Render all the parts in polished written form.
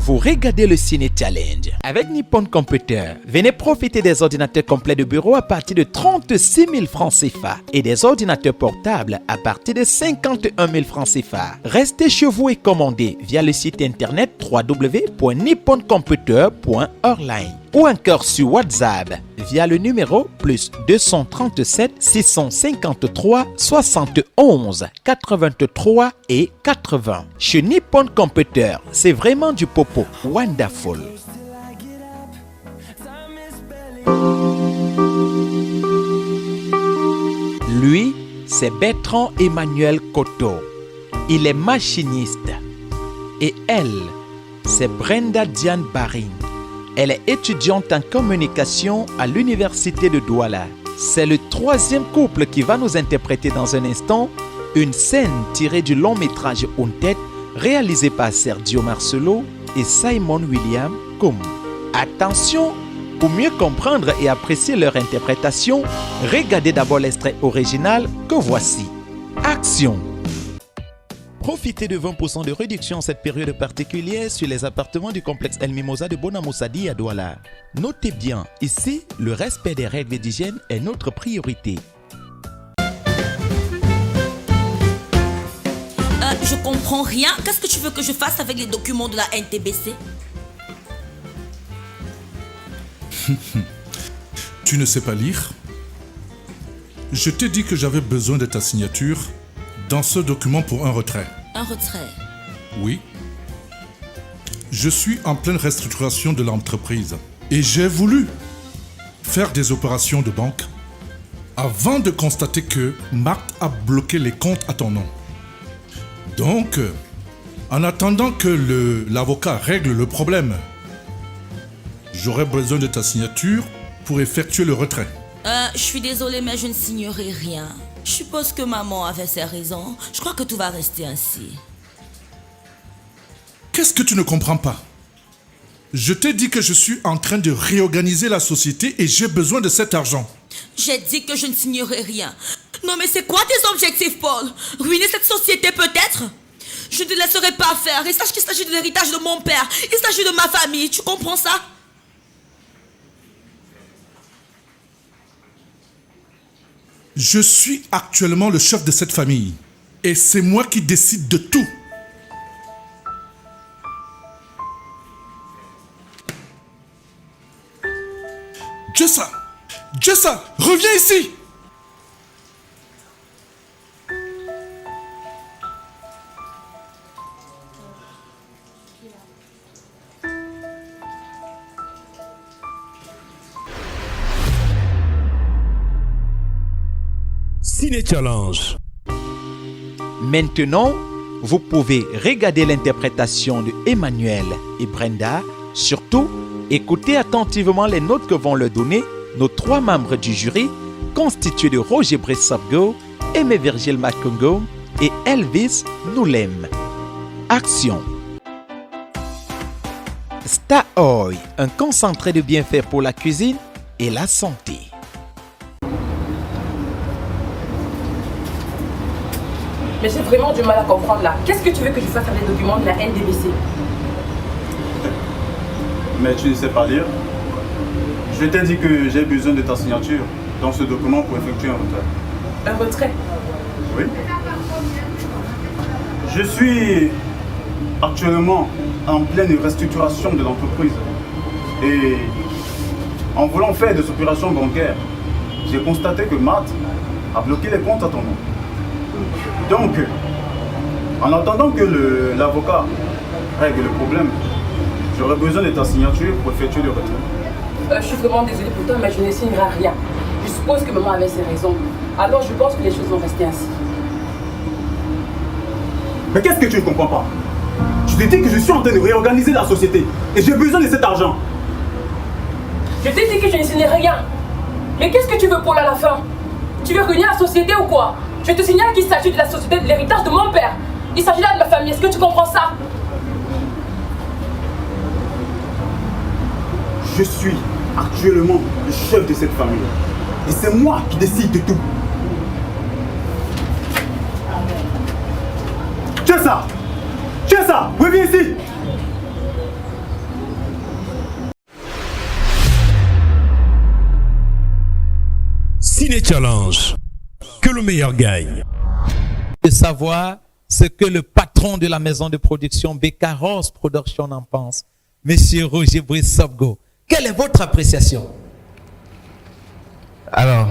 vous regardez le Ciné Challenge. Avec Nippon Computer, venez profiter des ordinateurs complets de bureau à partir de 36 000 francs CFA et des ordinateurs portables à partir de 51 000 francs CFA. Restez chez vous et commandez via le site internet www.nipponcomputer.online ou encore sur WhatsApp via le numéro plus 237 653 71 83 et 80. Chez Nippon Computer, c'est vraiment du popo wonderful. Lui, c'est Bertrand Emmanuel Cotto. Il est machiniste. Et elle, c'est Brenda Diane Baring. Elle est étudiante en communication à l'université de Douala. C'est le troisième couple qui va nous interpréter dans un instant une scène tirée du long métrage Untet réalisé par Sergio Marcelo et Simon William Coombe. Attention, pour mieux comprendre et apprécier leur interprétation, regardez d'abord l'extrait original que voici. Action! Profitez de 20% de réduction en cette période particulière sur les appartements du complexe El Mimosa de Bonamoussadi à Douala. Notez bien, ici, le respect des règles d'hygiène est notre priorité. Je comprends rien. Qu'est-ce que tu veux que je fasse avec les documents de la NTBC? Tu ne sais pas lire? Je t'ai dit que j'avais besoin de ta signature dans ce document pour un retrait. Un retrait? Oui. Je suis en pleine restructuration de l'entreprise et j'ai voulu faire des opérations de banque avant de constater que Marthe a bloqué les comptes à ton nom. Donc, en attendant que l'avocat règle le problème, j'aurais besoin de ta signature pour effectuer le retrait. Je suis désolée, mais je ne signerai rien. Je suppose que maman avait ses raisons. Je crois que tout va rester ainsi. Qu'est-ce que tu ne comprends pas? Je t'ai dit que je suis en train de réorganiser la société et j'ai besoin de cet argent. J'ai dit que je ne signerai rien. Non mais c'est quoi tes objectifs, Paul? Ruiner cette société peut-être? Je ne te laisserai pas faire. Et sache qu'il s'agit de l'héritage de mon père. Il s'agit de ma famille. Tu comprends ça? Je suis actuellement le chef de cette famille. Et c'est moi qui décide de tout. Jessa! Jessa! Reviens ici! Ciné Challenge. Maintenant, vous pouvez regarder l'interprétation de Emmanuel et Brenda. Surtout, écoutez attentivement les notes que vont leur donner nos trois membres du jury, constitués de Roger Bressabgo, Aimé Virgile Makungo et Elvis Noulem. Action! Star Oil, un concentré de bienfaits pour la cuisine et la santé. Mais j'ai vraiment du mal à comprendre là. Qu'est-ce que tu veux que je fasse avec les documents de la NDBC? Mais tu ne sais pas lire. Je t'ai dit que j'ai besoin de ta signature dans ce document pour effectuer un retrait. Un retrait? Oui. Je suis actuellement en pleine restructuration de l'entreprise. Et en voulant faire des opérations bancaires, j'ai constaté que Matt a bloqué les comptes à ton nom. Donc, en attendant que l'avocat règle le problème, j'aurais besoin de ta signature pour effectuer le retrait. Je suis vraiment désolée pour toi, mais je ne signerai rien. Je suppose que maman avait ses raisons. Alors je pense que les choses vont rester ainsi. Mais qu'est-ce que tu ne comprends pas? Je te dis que je suis en train de réorganiser la société et j'ai besoin de cet argent. Je t'ai dit que je ne signerai rien. Mais qu'est-ce que tu veux pour à la fin? Tu veux ruiner la société ou quoi? Je te signale qu'il s'agit de la société de l'héritage de mon père. Il s'agit là de ma famille. Est-ce que tu comprends ça? Je suis actuellement le chef de cette famille. Et c'est moi qui décide de tout. Tiens ça! Reviens ici! challenge. Que le meilleur gagne. De savoir ce que le patron de la maison de production Bekaros Production en pense. Monsieur Roger Brice Sobgo, quelle est votre appréciation? Alors,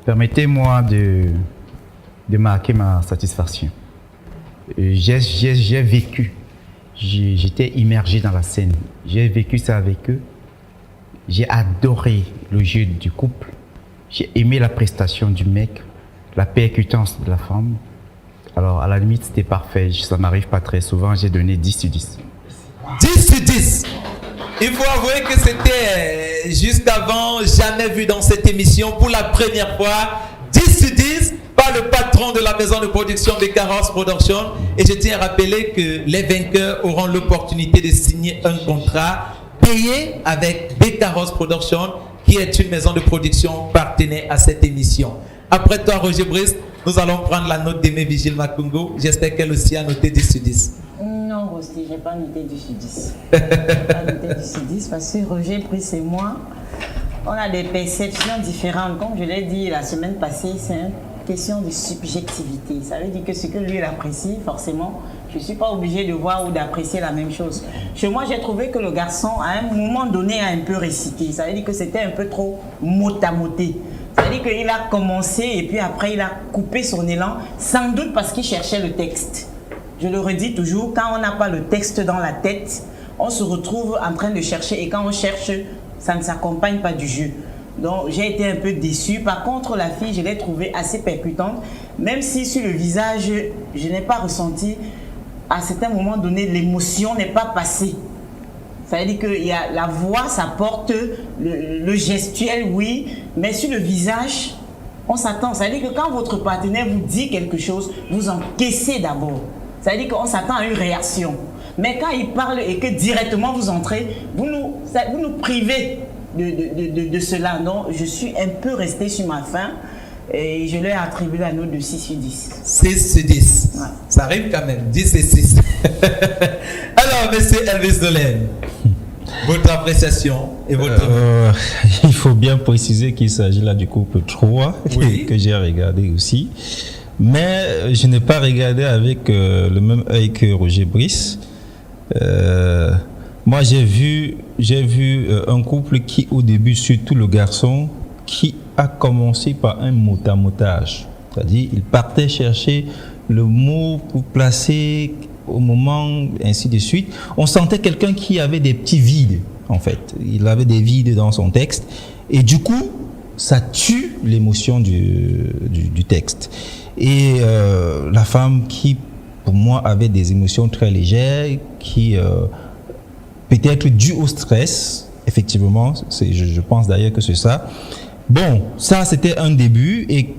permettez-moi de marquer ma satisfaction. J'ai vécu, j'étais immergé dans la scène. J'ai vécu ça avec eux. J'ai adoré le jeu du couple. J'ai aimé la prestation du mec, la percutance de la femme. Alors, à la limite, c'était parfait. Ça m'arrive pas très souvent. J'ai donné 10 sur 10. 10 sur 10. Il faut avouer que c'était jusqu'avant jamais vu dans cette émission pour la première fois. 10 sur 10 par le patron de la maison de production Bekaros Production. Et je tiens à rappeler que les vainqueurs auront l'opportunité de signer un contrat payé avec Bekaros Production, qui est une maison de production partenaire à cette émission. Après toi, Roger Brice, nous allons prendre la note d'Aimé Vigile Makungo. J'espère qu'elle aussi a noté 10 sur 10. Non, Rosti, je n'ai pas noté 10 sur 10. Je n'ai pas noté 10 sur 10 parce que Roger Brice et moi, on a des perceptions différentes. Comme je l'ai dit la semaine passée, c'est une question de subjectivité. Ça veut dire que ce que lui il apprécie, forcément, je ne suis pas obligée de voir ou d'apprécier la même chose. Chez moi, j'ai trouvé que le garçon, à un moment donné, a un peu récité. Ça veut dire que c'était un peu trop mot-à-moté. Ça veut dire qu'il a commencé et puis après, il a coupé son élan, sans doute parce qu'il cherchait le texte. Je le redis toujours, quand on n'a pas le texte dans la tête, on se retrouve en train de chercher et quand on cherche, ça ne s'accompagne pas du jeu. Donc, j'ai été un peu déçu. Par contre, la fille, je l'ai trouvée assez percutante, même si sur le visage, je n'ai pas ressenti, à certains moments donnés, l'émotion n'est pas passée. Ça veut dire que la voix, ça porte le gestuel, oui, mais sur le visage, on s'attend. Ça veut dire que quand votre partenaire vous dit quelque chose, vous encaissez d'abord. Ça veut dire qu'on s'attend à une réaction. Mais quand il parle et que directement vous entrez, vous nous privez de cela. Donc, je suis un peu restée sur ma faim et je lui ai attribué la note de 6 sur 10. 6 sur 10. Ouais. Ça arrive quand même, 10 et 6. Alors, monsieur Elvis Dolène, votre appréciation et votre... il faut bien préciser qu'il s'agit là du couple 3, oui, que j'ai regardé aussi. Mais je n'ai pas regardé avec le même œil que Roger Brice. Moi, j'ai vu un couple qui, au début, surtout le garçon, qui a commencé par un mot-à-motage. C'est-à-dire, il partait chercher le mot pour placer au moment, ainsi de suite. On sentait quelqu'un qui avait des petits vides, en fait. Il avait des vides dans son texte. Et du coup, ça tue l'émotion du texte. Et la femme qui, pour moi, avait des émotions très légères, qui peut-être dû au stress, effectivement, je pense d'ailleurs que c'est ça. Bon, ça c'était un début et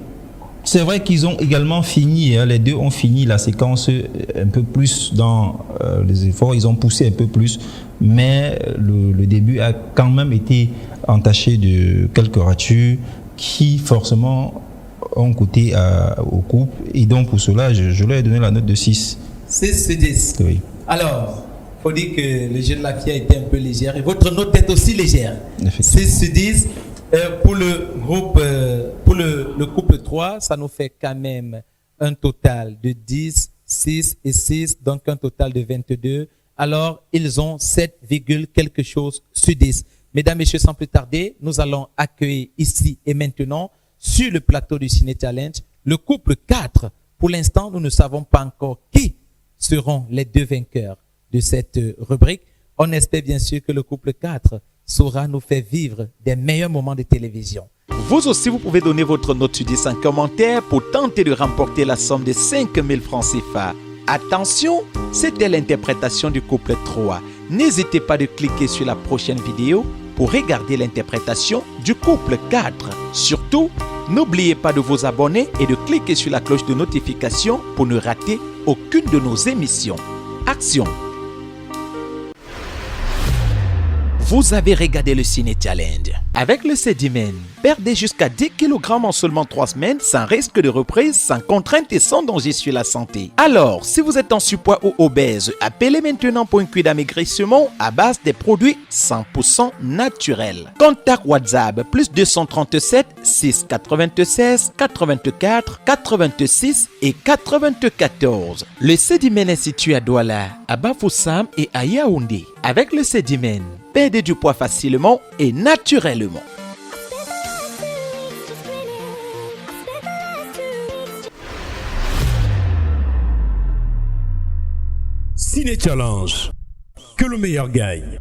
c'est vrai qu'ils ont également fini, hein, les deux ont fini la séquence un peu plus dans les efforts, ils ont poussé un peu plus, mais le début a quand même été entaché de quelques ratures qui forcément ont coûté au couple et donc pour cela je leur ai donné la note de 6. 6 sur 10. Oui. Alors, il faut dire que le jeu de la fille a été un peu légère et votre note est aussi légère. 6 sur 10. Pour le groupe, pour le couple 3, ça nous fait quand même un total de 10, 6 et 6, donc un total de 22. Alors, ils ont 7, quelque chose sur 10. Mesdames, Messieurs, sans plus tarder, nous allons accueillir ici et maintenant, sur le plateau du Ciné Challenge, le couple 4. Pour l'instant, nous ne savons pas encore qui seront les deux vainqueurs de cette rubrique. On espère bien sûr que le couple 4 saura nous faire vivre des meilleurs moments de télévision. Vous aussi, vous pouvez donner votre note sur 10 en commentaire pour tenter de remporter la somme de 5 000 francs CFA. Attention, c'était l'interprétation du couple 3. N'hésitez pas de cliquer sur la prochaine vidéo pour regarder l'interprétation du couple 4. Surtout, n'oubliez pas de vous abonner et de cliquer sur la cloche de notification pour ne rater aucune de nos émissions. Action! Vous avez regardé le Ciné Challenge. Avec le Cedimen, perdez jusqu'à 10 kg en seulement 3 semaines sans risque de reprise, sans contrainte et sans danger sur la santé. Alors, si vous êtes en surpoids ou obèse, appelez maintenant pour un cuir d'amaigrissement à base des produits 100% naturels. Contact WhatsApp plus 237 696 84 86 et 94. Le Cedimen est situé à Douala, à Bafoussam et à Yaoundé. Avec le Cedimen, perdez du poids facilement et naturellement. Ciné Challenge. Que le meilleur gagne.